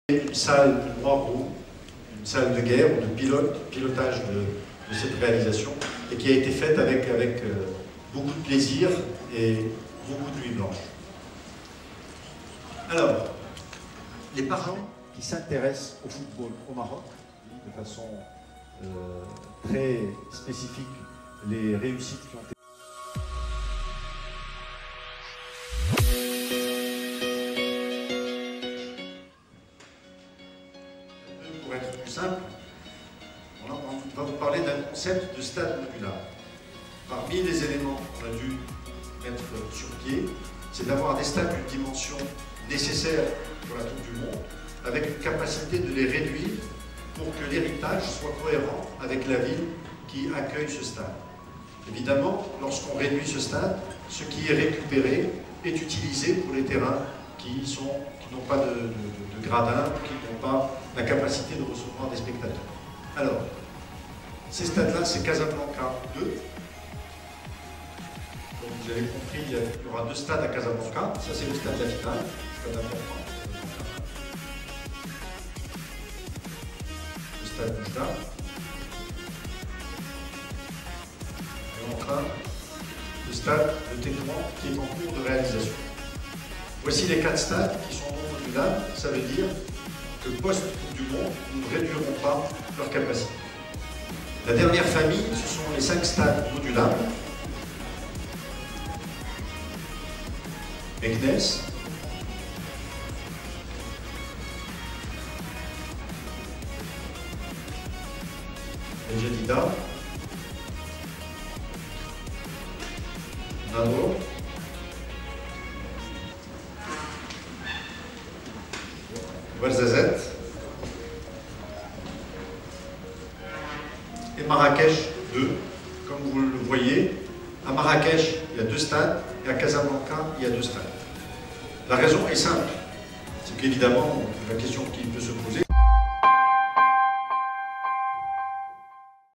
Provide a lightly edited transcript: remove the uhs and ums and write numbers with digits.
Une salle de Noireau, une salle de guerre ou de pilotage de cette réalisation, et qui a été faite avec beaucoup de plaisir et beaucoup de nuit blanche. Alors, les parents qui s'intéressent au football au Maroc, de façon très spécifique, les réussites qui ont été... Pour être plus simple, on va vous parler d'un concept de stade modulaire. Parmi les éléments qu'on a dû mettre sur pied, c'est d'avoir des stades d'une dimension nécessaire pour la Coupe du Monde, avec une capacité de les réduire pour que l'héritage soit cohérent avec la ville qui accueille ce stade. Évidemment, lorsqu'on réduit ce stade, ce qui est récupéré est utilisé pour les terrains qui n'ont pas de gradins, qui n'ont pas la capacité de recevoir des spectateurs. Alors, ces stades-là, c'est Casablanca 2. Donc vous avez compris, il y aura 2 stades à Casablanca. Ça, c'est le stade de la finale, stade important. Le stade Oujda. Et enfin, le stade de Tétouan qui est en cours de réalisation. Voici les 4 stades qui sont non modulables. Ça veut dire que post-Coupe du Monde, nous ne réduirons pas leur capacité. La dernière famille, ce sont les 5 stades modulables. Meknès, El Jadida, Nador, Ouarzazate et Marrakech 2. Comme vous le voyez, à Marrakech, il y a 2 stades et à Casablanca, il y a 2 stades. La raison est simple, c'est qu'évidemment, la question qui peut se poser,